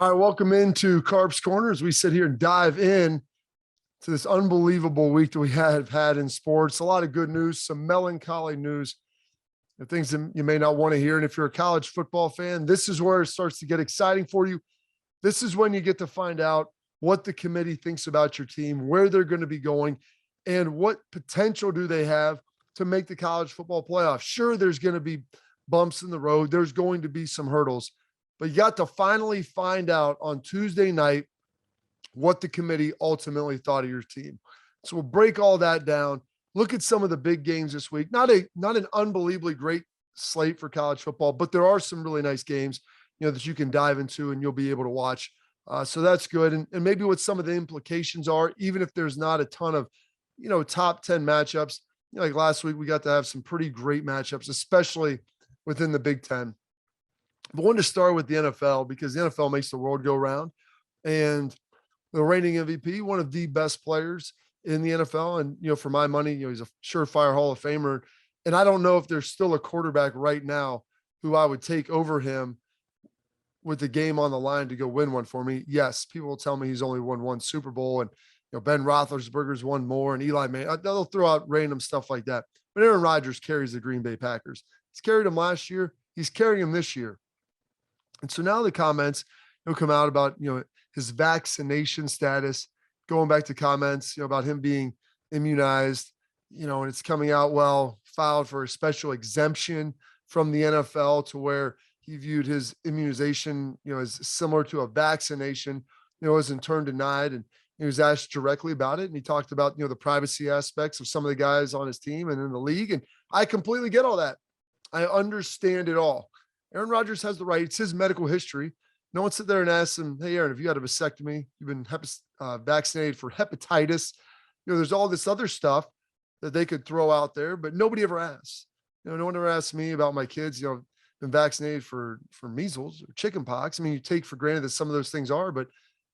All right, welcome into Carp's Corner as we sit here and dive in to this unbelievable week that we have had in sports. A lot of good news, some melancholy news, and things that you may not want to hear. And if you're a college football fan, this is where it starts to get exciting for you. This is when you get to find out what the committee thinks about your team, where they're going to be going, and what potential do they have to make the college football playoff. Sure, there's going to be bumps in the road. There's going to be some hurdles, but you got to finally find out on Tuesday night what the committee ultimately thought of your team. So we'll break all that down. Look at some of the big games this week. Not an unbelievably great slate for college football, but there are some really nice games, that you can dive into and you'll be able to watch. So that's good. And maybe what some of the implications are, even if there's not a ton of, top 10 matchups. Like last week, we got to have some pretty great matchups, especially within the Big Ten. But I wanted to start with the NFL because the NFL makes the world go round. And the reigning MVP, one of the best players in the NFL. And, for my money, he's a surefire Hall of Famer. And I don't know if there's still a quarterback right now who I would take over him with the game on the line to go win one for me. Yes, people will tell me he's only won one Super Bowl and, Ben Roethlisberger's won more and Eli Manning. They'll throw out random stuff like that. But Aaron Rodgers carries the Green Bay Packers. He's carried them last year. He's carrying them this year. And so now the comments come out about, his vaccination status, going back to comments, about him being immunized, and it's coming out, filed for a special exemption from the NFL to where he viewed his immunization, as similar to a vaccination, was in turn denied. And he was asked directly about it. And he talked about, the privacy aspects of some of the guys on his team and in the league. And I completely get all that. I understand it all. Aaron Rodgers has the right. It's his medical history. No one sit there and ask him, hey, Aaron, have you had a vasectomy? You've been vaccinated for hepatitis. There's all this other stuff that they could throw out there, but nobody ever asks. No one ever asks me about my kids, been vaccinated for measles or chicken pox. I mean, you take for granted that some of those things are, but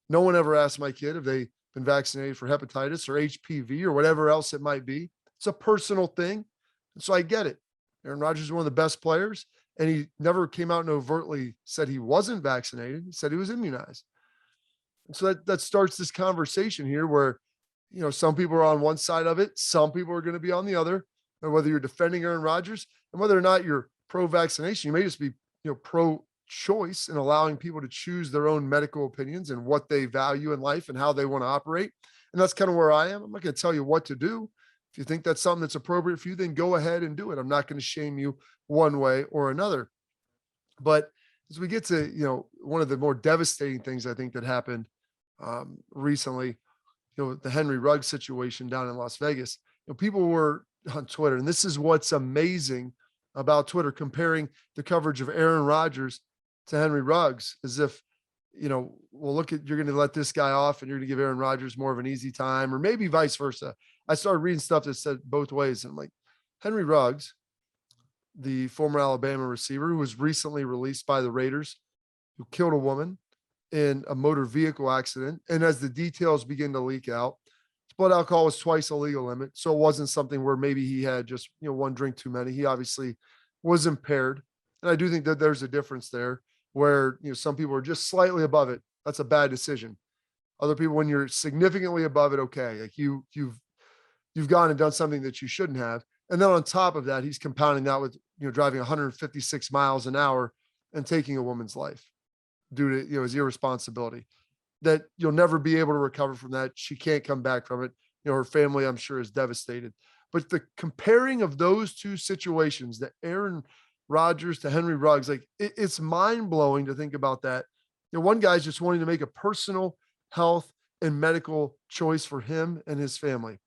no one ever asked my kid if they been vaccinated for hepatitis or HPV or whatever else it might be. It's a personal thing. And so I get it. Aaron Rodgers is one of the best players. And he never came out and overtly said he wasn't vaccinated. He said he was immunized. And so that starts this conversation here where, some people are on one side of it. Some people are going to be on the other. And whether you're defending Aaron Rodgers and whether or not you're pro-vaccination, you may just be, pro-choice and allowing people to choose their own medical opinions and what they value in life and how they want to operate. And that's kind of where I am. I'm not going to tell you what to do. If you think that's something that's appropriate for you, then go ahead and do it. I'm not going to shame you one way or another. But as we get to, one of the more devastating things I think that happened recently, the Henry Ruggs situation down in Las Vegas, people were on Twitter, and this is what's amazing about Twitter, comparing the coverage of Aaron Rodgers to Henry Ruggs, as if, you're going to let this guy off and you're going to give Aaron Rodgers more of an easy time, or maybe vice versa. I started reading stuff that said both ways. And I'm like, Henry Ruggs, the former Alabama receiver who was recently released by the Raiders, who killed a woman in a motor vehicle accident. And as the details begin to leak out, his blood alcohol was twice the legal limit. So it wasn't something where maybe he had just, one drink too many. He obviously was impaired. And I do think that there's a difference there where, some people are just slightly above it. That's a bad decision. Other people, when you're significantly above it, okay, like you've gone and done something that you shouldn't have. And then on top of that, he's compounding that with, driving 156 miles an hour and taking a woman's life due to, his irresponsibility, that you'll never be able to recover from that. She can't come back from it. Her family, I'm sure, is devastated. But the comparing of those two situations, the Aaron Rodgers to Henry Ruggs, like it's mind blowing to think about that. One guy's just wanting to make a personal health and medical choice for him and his family.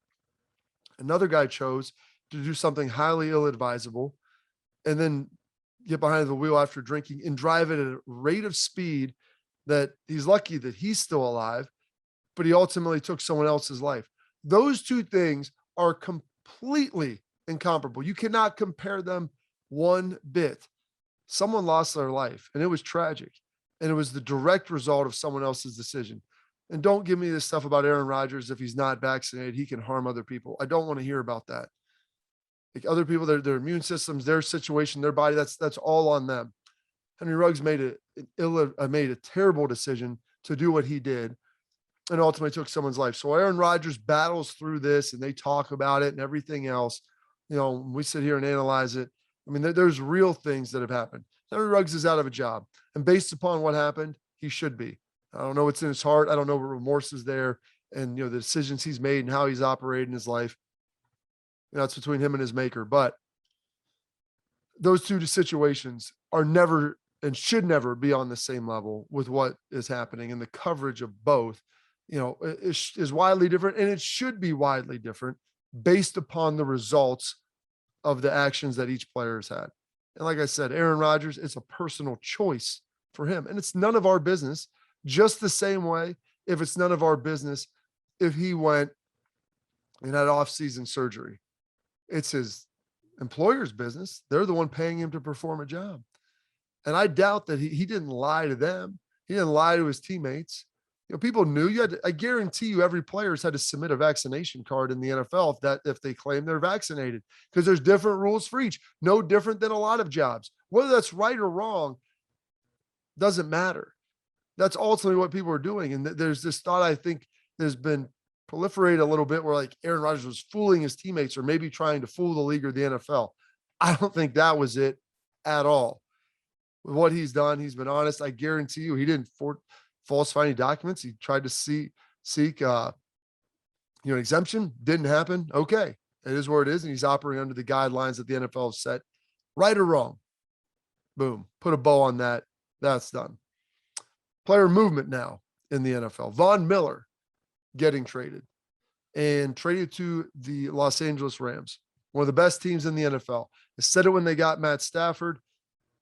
Another guy chose to do something highly ill-advisable and then get behind the wheel after drinking and drive at a rate of speed that he's lucky that he's still alive, but he ultimately took someone else's life. Those two things are completely incomparable. You cannot compare them one bit. Someone lost their life and it was tragic. And it was the direct result of someone else's decision. And don't give me this stuff about Aaron Rodgers. If he's not vaccinated, he can harm other people. I don't want to hear about that. Like other people, their immune systems, their situation, their body, that's all on them. Henry Ruggs made made a terrible decision to do what he did and ultimately took someone's life. So Aaron Rodgers battles through this and they talk about it and everything else. We sit here and analyze it. I mean, there's real things that have happened. Aaron Ruggs is out of a job. And based upon what happened, he should be. I don't know what's in his heart. I don't know what remorse is there and, the decisions he's made and how he's operated in his life. That's between him and his maker. But those two situations are never and should never be on the same level with what is happening. And the coverage of both, is widely different, and it should be widely different based upon the results of the actions that each player has had. And like I said, Aaron Rodgers, it's a personal choice for him. And it's none of our business, just the same way if it's none of our business if he went and had off-season surgery. It's his employer's business. They're the one paying him to perform a job. And I doubt that he didn't lie to them. He didn't lie to his teammates. People knew I guarantee you every player's had to submit a vaccination card in the NFL if they claim they're vaccinated, because there's different rules for each, no different than a lot of jobs. Whether that's right or wrong doesn't matter. That's ultimately what people are doing. And there's this thought, I think, there's been proliferated a little bit where like Aaron Rodgers was fooling his teammates or maybe trying to fool the league or the NFL. I don't think that was it at all. With what he's done, he's been honest. I guarantee you he didn't falsify any documents. He tried to seek an exemption. Didn't happen. Okay. It is where it is. And he's operating under the guidelines that the NFL has set. Right or wrong. Boom. Put a bow on that. That's done. Player movement now in the NFL. Von Miller getting traded to the Los Angeles Rams, one of the best teams in the NFL. I said it when they got Matt Stafford,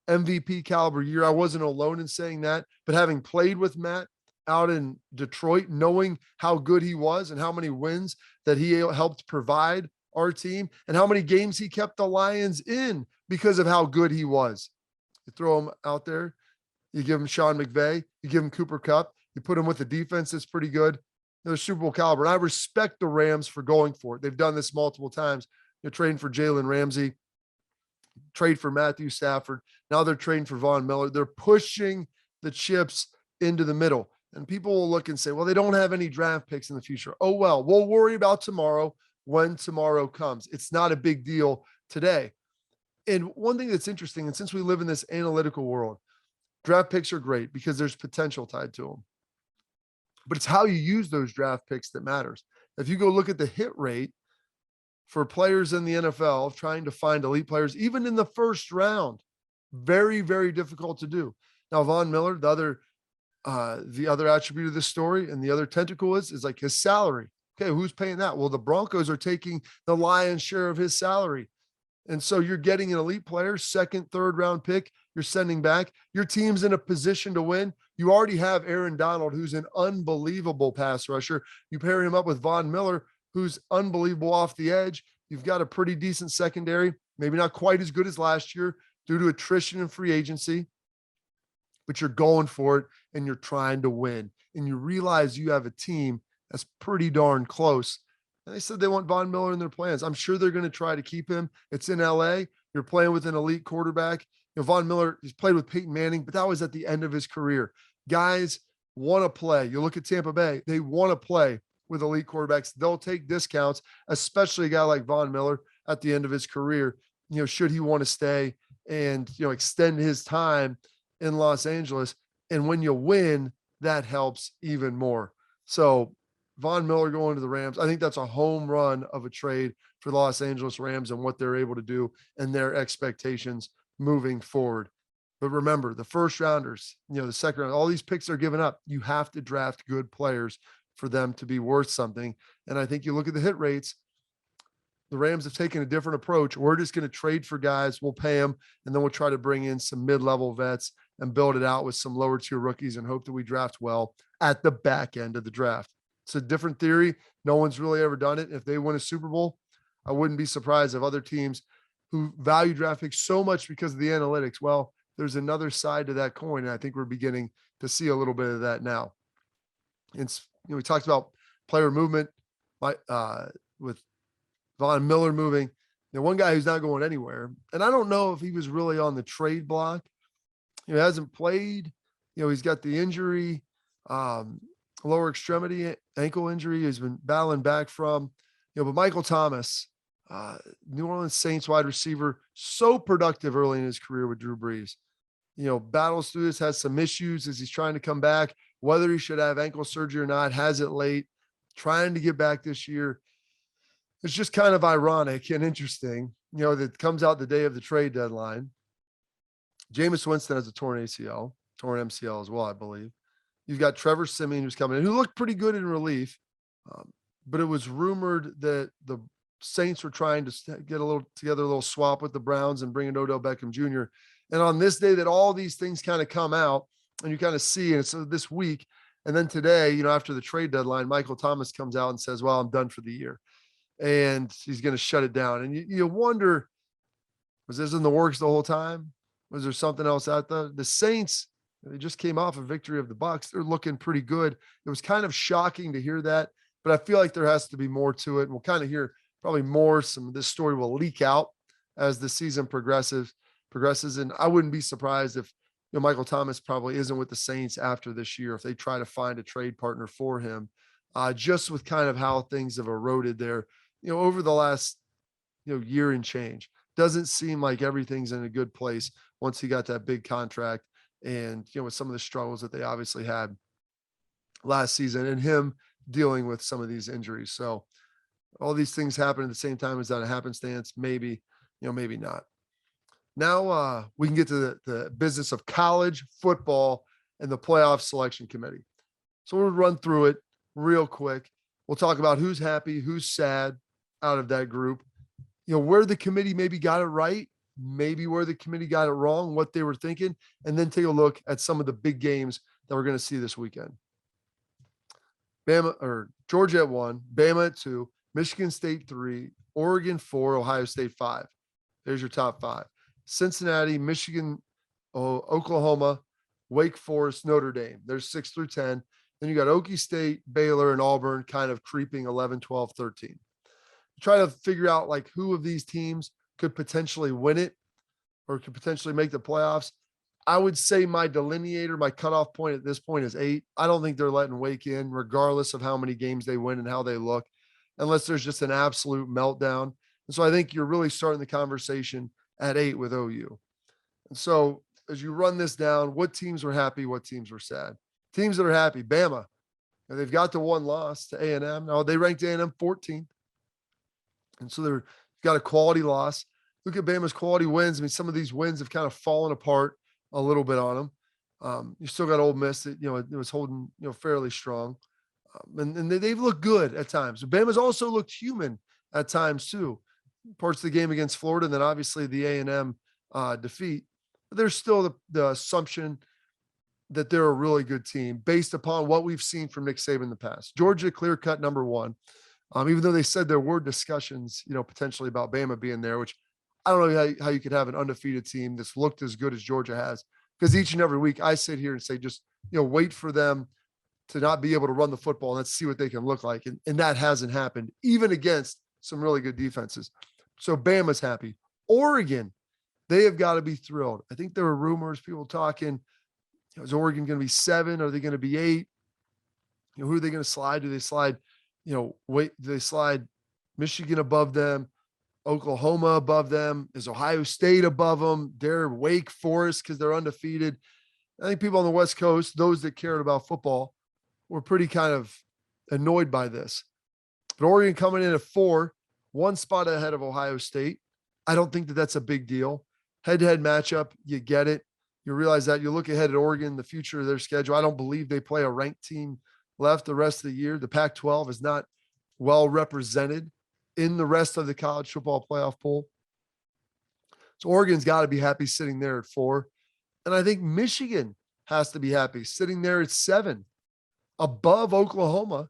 MVP caliber year. I wasn't alone in saying that, but having played with Matt out in Detroit, knowing how good he was and how many wins that he helped provide our team and how many games he kept the Lions in because of how good he was. You throw him out there, you give him Sean McVay, you give him Cooper Kupp, you put him with a defense that's pretty good. They're Super Bowl caliber. And I respect the Rams for going for it. They've done this multiple times. They're trading for Jalen Ramsey, trade for Matthew Stafford. Now they're trading for Von Miller. They're pushing the chips into the middle. And people will look and say, well, they don't have any draft picks in the future. Oh, well, we'll worry about tomorrow when tomorrow comes. It's not a big deal today. And one thing that's interesting, and since we live in this analytical world, draft picks are great because there's potential tied to them. But it's how you use those draft picks that matters. If you go look at the hit rate for players in the NFL trying to find elite players, even in the first round, very, very difficult to do. Now, Von Miller, the other attribute of this story and the other tentacle is like his salary. Okay, who's paying that? Well, the Broncos are taking the lion's share of his salary. And so you're getting an elite player, second, third round pick, you're sending back. Your team's in a position to win. You already have Aaron Donald, who's an unbelievable pass rusher. You pair him up with Von Miller, who's unbelievable off the edge. You've got a pretty decent secondary, maybe not quite as good as last year due to attrition and free agency, but you're going for it and you're trying to win. And you realize you have a team that's pretty darn close. And they said they want Von Miller in their plans. I'm sure they're going to try to keep him. It's in LA. You're playing with an elite quarterback. Von Miller, he's played with Peyton Manning, but that was at the end of his career. Guys want to play. You look at Tampa Bay, they want to play with elite quarterbacks. They'll take discounts, especially a guy like Von Miller at the end of his career, should he want to stay and, extend his time in Los Angeles. And when you win, that helps even more. So Von Miller going to the Rams, I think that's a home run of a trade for the Los Angeles Rams and what they're able to do and their expectations moving forward. But remember, the first rounders, the second round, all these picks are given up. You have to draft good players for them to be worth something. And I think you look at the hit rates, the Rams have taken a different approach. We're just going to trade for guys. We'll pay them. And then we'll try to bring in some mid-level vets and build it out with some lower tier rookies and hope that we draft well at the back end of the draft. It's a different theory. No one's really ever done it. If they win a Super Bowl, I wouldn't be surprised if other teams who value draft picks so much because of the analytics, well, there's another side to that coin. And I think we're beginning to see a little bit of that now. And we talked about player movement with Von Miller moving. One guy who's not going anywhere, and I don't know if he was really on the trade block. He hasn't played He's got the injury, um, lower extremity ankle injury he's been battling back from. But Michael Thomas, New Orleans Saints wide receiver, so productive early in his career with Drew Brees. Battles through this, has some issues as he's trying to come back, whether he should have ankle surgery or not, has it late, trying to get back this year. It's just kind of ironic and interesting, that comes out the day of the trade deadline. Jameis Winston has a torn ACL, torn MCL as well, I believe. You've got Trevor Siemian who's coming in, who looked pretty good in relief. But it was rumored that the Saints were trying to get a little swap with the Browns and bring in Odell Beckham Jr. And on this day that all these things kind of come out and you kind of see, and so this week, and then today, after the trade deadline, Michael Thomas comes out and says, well, I'm done for the year. And he's going to shut it down. And you wonder, was this in the works the whole time? Was there something else out there? The Saints, they just came off a victory of the Bucs. They're looking pretty good. It was kind of shocking to hear that, but I feel like there has to be more to it. And we'll kind of hear probably more. Some of this story will leak out as the season progresses. And I wouldn't be surprised if Michael Thomas probably isn't with the Saints after this year, if they try to find a trade partner for him, just with kind of how things have eroded there, over the last, year and change. Doesn't seem like everything's in a good place once he got that big contract and, with some of the struggles that they obviously had last season and him dealing with some of these injuries. So all these things happen at the same time. Is that a happenstance? Maybe, maybe not. Now we can get to the business of college football and the playoff selection committee. So we'll run through it real quick. We'll talk about who's happy, who's sad out of that group, where the committee maybe got it right, maybe where the committee got it wrong, what they were thinking, and then take a look at some of the big games that we're going to see this weekend. Georgia at 1, Bama at 2, Michigan State 3, Oregon 4, Ohio State 5. There's your top 5. Cincinnati, Michigan, Oklahoma, Wake Forest, Notre Dame. There's 6 through 10. Then you got Okie State, Baylor, and Auburn kind of creeping 11, 12, 13. Try to figure out like who of these teams could potentially win it or could potentially make the playoffs. I would say my delineator, my cutoff point at this point is 8. I don't think they're letting Wake in, regardless of how many games they win and how they look, unless there's just an absolute meltdown. And so I think you're really starting the conversation at 8 with OU. And so as you run this down, what teams were happy, what teams were sad? Teams that are happy, Bama. Now they've got the one loss to A&M. Now they ranked A&M 14th. And so they've got a quality loss. Look at Bama's quality wins. I mean, some of these wins have kind of fallen apart a little bit on them. You still got Ole Miss that, it was holding, fairly strong. And they've looked good at times. Bama's also looked human at times too. Parts of the game against Florida, and then obviously the A&M defeat. But there's still the assumption that they're a really good team based upon what we've seen from Nick Saban in the past. Georgia, clear-cut number 1. Even though they said there were discussions, potentially about Bama being there, which I don't know how you could have an undefeated team that's looked as good as Georgia has, because each and every week I sit here and say, just, wait for them to not be able to run the football and let's see what they can look like. And that hasn't happened, even against some really good defenses. So Bama's happy. Oregon, they have got to be thrilled. I think there were rumors, people talking, is Oregon going to be 7? Are they going to be 8? Who are they going to slide? Do they slide, do they slide Michigan above them, Oklahoma above them? Is Ohio State above them? They're Wake Forest because they're undefeated. I think people on the West Coast, those that cared about football, were pretty kind of annoyed by this. But Oregon coming in at 4, 1 spot ahead of Ohio State. I don't think that that's a big deal. Head-to-head matchup, you get it. You realize that. You look ahead at Oregon, the future of their schedule. I don't believe they play a ranked team left the rest of the year. The Pac-12 is not well represented in the rest of the college football playoff pool. So Oregon's got to be happy sitting there at 4. And I think Michigan has to be happy sitting there at 7, above Oklahoma.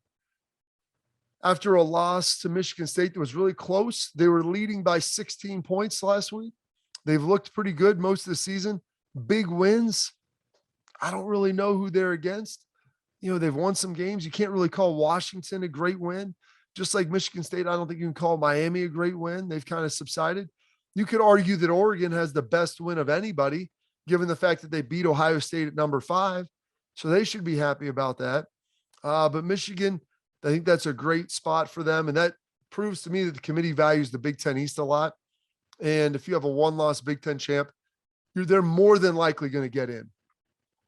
After a loss to Michigan State that was really close, they were leading by 16 points last week. They've looked pretty good most of the season. Big wins. I don't really know who they're against. They've won some games. You can't really call Washington a great win. Just like Michigan State, I don't think you can call Miami a great win. They've kind of subsided. You could argue that Oregon has the best win of anybody, given the fact that they beat Ohio State at number 5. So they should be happy about that. But Michigan, I think that's a great spot for them. And that proves to me that the committee values the Big Ten East a lot. And if you have a one-loss Big Ten champ, they're more than likely going to get in,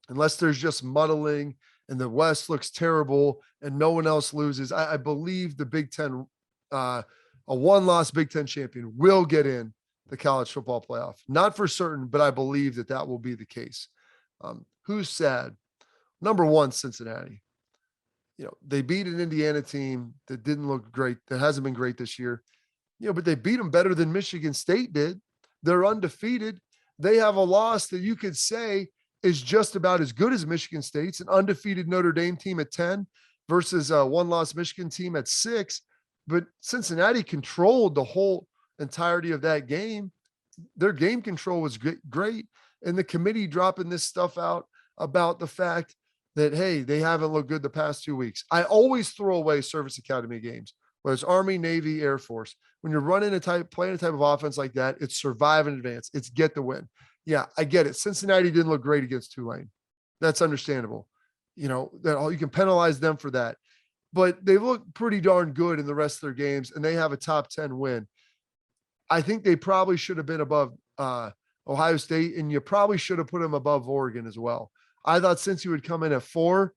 unless there's just muddling and the West looks terrible and no one else loses. I believe the Big Ten, a one-loss Big Ten champion will get in the college football playoff. Not for certain, but I believe that that will be the case. Who's sad? Number one, Cincinnati. They beat an Indiana team that didn't look great, that hasn't been great this year. But they beat them better than Michigan State did. They're undefeated. They have a loss that you could say is just about as good as Michigan State's, an undefeated Notre Dame team at 10 versus a one-loss Michigan team at 6. But Cincinnati controlled the whole entirety of that game. Their game control was great. And the committee dropping this stuff out about the fact that, hey, they haven't looked good the past 2 weeks. I always throw away service academy games, whether it's Army, Navy, Air Force. When you're playing a type of offense like that, it's survive in advance. It's get the win. Yeah, I get it. Cincinnati didn't look great against Tulane. That's understandable. That you can penalize them for that. But they look pretty darn good in the rest of their games, and they have a top 10 win. I think they probably should have been above Ohio State, and you probably should have put them above Oregon as well. I thought since you would come in at 4,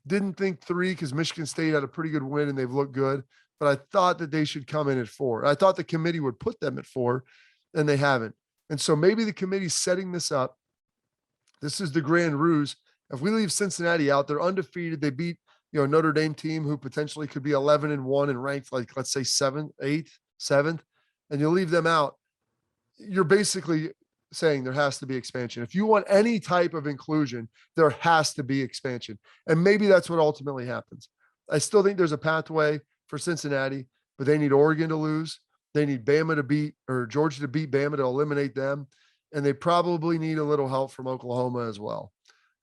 didn't think 3 because Michigan State had a pretty good win and they've looked good, but I thought that they should come in at 4. I thought the committee would put them at 4, and they haven't. And so maybe the committee's setting this up. This is the grand ruse. If we leave Cincinnati out, they're undefeated. They beat, Notre Dame team who potentially could be 11-1 and ranked like, let's say 7th, 8th, 7th, and you leave them out. You're basically saying there has to be expansion. If you want any type of inclusion, there has to be expansion. And maybe that's what ultimately happens. I still think there's a pathway for Cincinnati, but they need Oregon to lose. They need Bama to beat, or Georgia to beat Bama to eliminate them. And they probably need a little help from Oklahoma as well,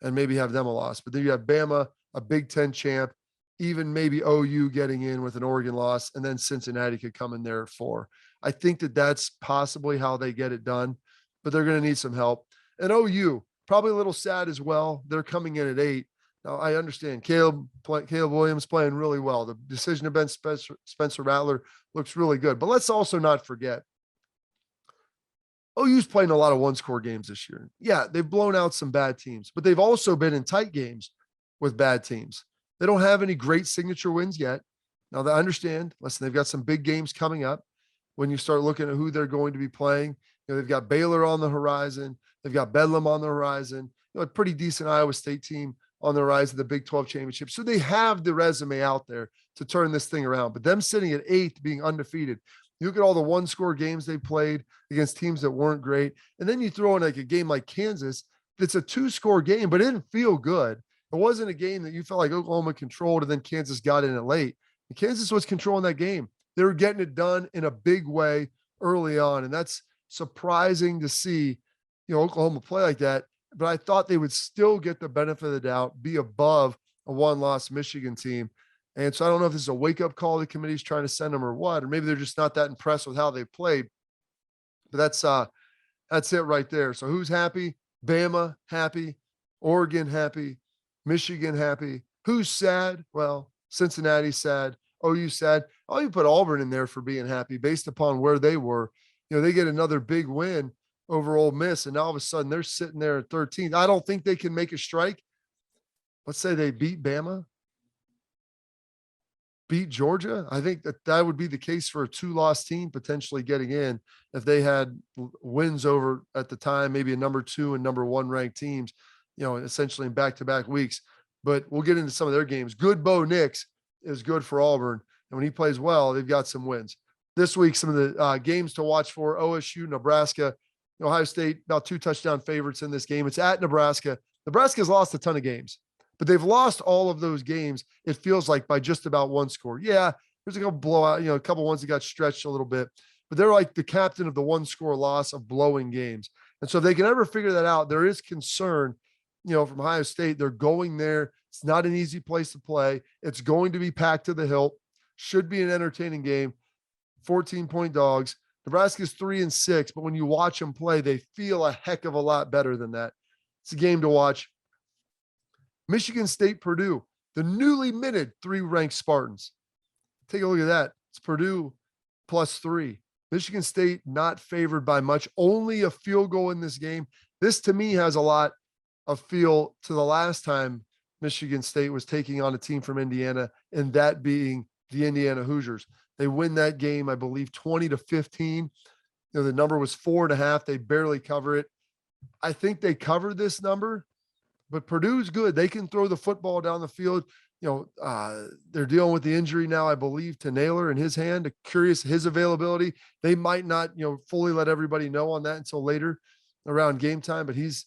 and maybe have them a loss. But then you have Bama, a Big Ten champ, even maybe OU getting in with an Oregon loss, and then Cincinnati could come in there at 4. I think that that's possibly how they get it done, but they're going to need some help. And OU, probably a little sad as well. They're coming in at 8. Now, I understand Caleb Williams playing really well. The decision to bench Spencer Rattler looks really good. But let's also not forget, OU's playing a lot of one-score games this year. Yeah, they've blown out some bad teams, but they've also been in tight games with bad teams. They don't have any great signature wins yet. Now, I understand. Listen, they've got some big games coming up. When you start looking at who they're going to be playing, they've got Baylor on the horizon. They've got Bedlam on the horizon. A pretty decent Iowa State team on the rise of the Big 12 championship. So they have the resume out there to turn this thing around. But them sitting at 8th, being undefeated, you look at all the one-score games they played against teams that weren't great. And then you throw in like a game like Kansas, that's a 2-score game, but it didn't feel good. It wasn't a game that you felt like Oklahoma controlled and then Kansas got in it late. And Kansas was controlling that game. They were getting it done in a big way early on. And that's surprising to see, Oklahoma play like that. But I thought they would still get the benefit of the doubt, be above a one-loss Michigan team. And so I don't know if this is a wake-up call the committee's trying to send them or what, or maybe they're just not that impressed with how they played. But that's it right there. So who's happy? Bama happy, Oregon happy, Michigan happy. Who's sad? Well, Cincinnati's sad. OU sad. I'll even put Auburn in there for being happy based upon where they were. They get another big win over Ole Miss, and all of a sudden they're sitting there at 13th. I don't think they can make a strike. Let's say they beat Bama, beat Georgia. I think that would be the case for a 2-loss team potentially getting in if they had wins over at the time, maybe a number 2 and number 1 ranked teams, essentially in back-to-back weeks. But we'll get into some of their games. Good Bo Nix is good for Auburn. And when he plays well, they've got some wins. This week, some of the games to watch for: OSU, Nebraska. Ohio State, about 2 touchdown favorites in this game. It's at Nebraska. Nebraska's lost a ton of games, but they've lost all of those games, it feels like, by just about 1 score. Yeah, there's a couple blowout, a couple ones that got stretched a little bit, but they're like the captain of the 1-score loss of blowing games. And so if they can ever figure that out, there is concern, from Ohio State. They're going there. It's not an easy place to play. It's going to be packed to the hilt. Should be an entertaining game. 14-point dogs. Nebraska's 3-6, but when you watch them play, they feel a heck of a lot better than that. It's a game to watch. Michigan State, Purdue, the newly minted 3 ranked Spartans. Take a look at that. It's Purdue +3. Michigan State not favored by much, only a field goal in this game. This to me has a lot of feel to the last time Michigan State was taking on a team from Indiana, and that being the Indiana Hoosiers. They win that game, I believe, 20-15. The number was 4.5. They barely cover it. I think they covered this number, but Purdue's good. They can throw the football down the field. They're dealing with the injury now, I believe, to Naylor in his hand. Curious his availability. They might not, fully let everybody know on that until later around game time, but he's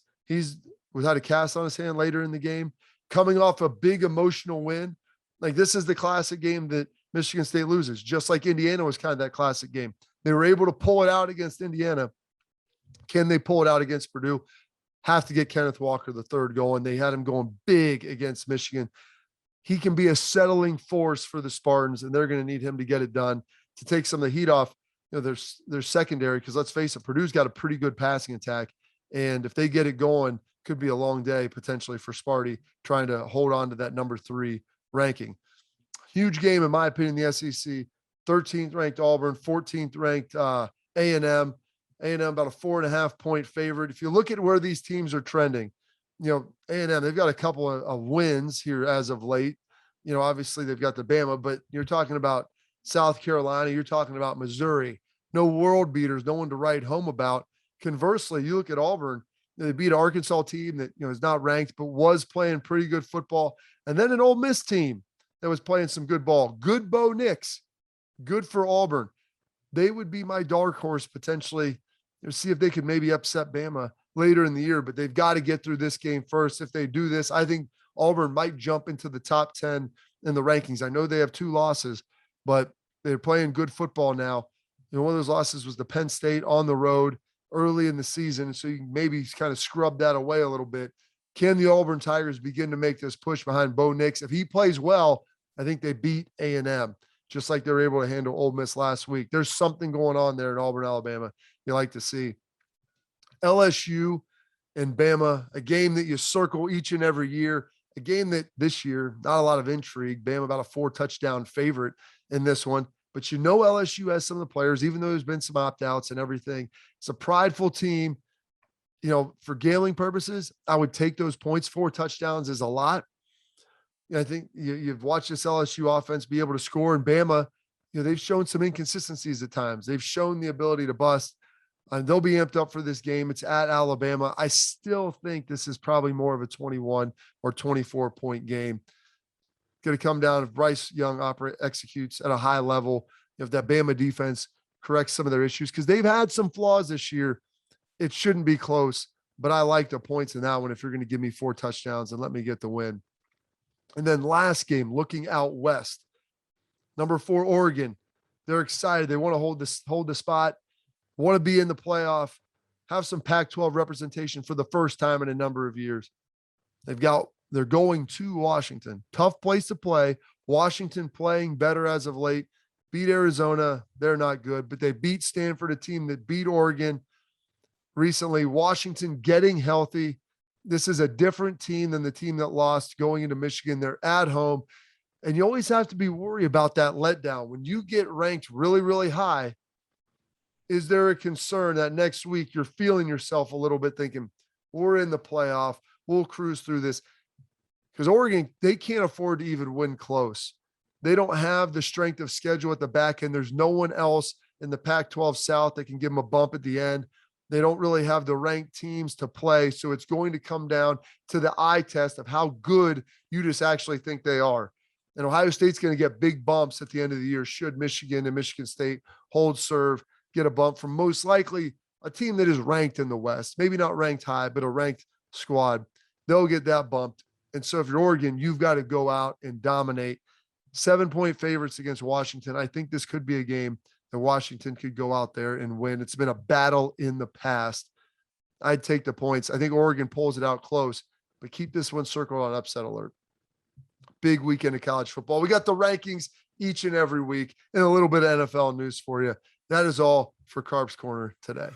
without a cast on his hand later in the game, coming off a big emotional win. Like, this is the classic game that Michigan State loses, just like Indiana was kind of that classic game. They were able to pull it out against Indiana. Can they pull it out against Purdue? Have to get Kenneth Walker the third going. They had him going big against Michigan. He can be a settling force for the Spartans, and they're going to need him to get it done to take some of the heat off, their secondary, because let's face it, Purdue's got a pretty good passing attack. And if they get it going, could be a long day potentially for Sparty trying to hold on to that number 3 ranking. Huge game, in my opinion, the SEC. 13th ranked Auburn, 14th ranked A&M. A&M about a 4.5 point favorite. If you look at where these teams are trending, A&M, they've got a couple of wins here as of late. Obviously they've got the Bama, but you're talking about South Carolina, you're talking about Missouri. No world beaters, no one to write home about. Conversely, you look at Auburn, they beat an Arkansas team that, is not ranked, but was playing pretty good football. And then an Ole Miss team that was playing some good ball. Good Bo Nix. Good for Auburn. They would be my dark horse potentially. See if they could maybe upset Bama later in the year, but they've got to get through this game first. If they do this, I think Auburn might jump into the top 10 in the rankings. I know they have 2 losses, but they're playing good football now. One of those losses was the Penn State on the road early in the season, so you can maybe kind of scrub that away a little bit. Can the Auburn Tigers begin to make this push behind Bo Nix? If he plays well, I think they beat A&M, just like they were able to handle Ole Miss last week. There's something going on there in Auburn, Alabama, you like to see. LSU and Bama, a game that you circle each and every year, a game that this year, not a lot of intrigue. Bama about a 4-touchdown favorite in this one. But LSU has some of the players, even though there's been some opt-outs and everything. It's a prideful team. For gambling purposes, I would take those points. 4 touchdowns is a lot. I think you've watched this LSU offense be able to score, and Bama, they've shown some inconsistencies at times. They've shown the ability to bust, and they'll be amped up for this game. It's at Alabama. I still think this is probably more of a 21 or 24 point game. Going to come down if Bryce Young executes at a high level, if that Bama defense corrects some of their issues, because they've had some flaws this year. It shouldn't be close, but I like the points in that one if you're going to give me 4 touchdowns and let me get the win. And then last game, looking out west, number 4, Oregon. They're excited. They want to hold the spot, want to be in the playoff, have some Pac-12 representation for the first time in a number of years. They're going to Washington. Tough place to play. Washington playing better as of late. Beat Arizona. They're not good, but they beat Stanford, a team that beat Oregon recently. Washington getting healthy. This is a different team than the team that lost going into Michigan. They're at home, and you always have to be worried about that letdown. When you get ranked really, really high, is there a concern that next week you're feeling yourself a little bit thinking, we're in the playoff, we'll cruise through this? Because Oregon, they can't afford to even win close. They don't have the strength of schedule at the back end. There's no one else in the Pac-12 South that can give them a bump at the end. They don't really have the ranked teams to play. So it's going to come down to the eye test of how good you just actually think they are. And Ohio State's going to get big bumps at the end of the year should Michigan and Michigan State hold serve, get a bump from most likely a team that is ranked in the West. Maybe not ranked high, but a ranked squad. They'll get that bumped. And so if you're Oregon, you've got to go out and dominate. 7-point favorites against Washington. I think this could be a game that Washington could go out there and win. It's been a battle in the past. I'd take the points. I think Oregon pulls it out close, but keep this one circled on upset alert. Big weekend of college football. We got the rankings each and every week and a little bit of NFL news for you. That is all for Carp's Corner today.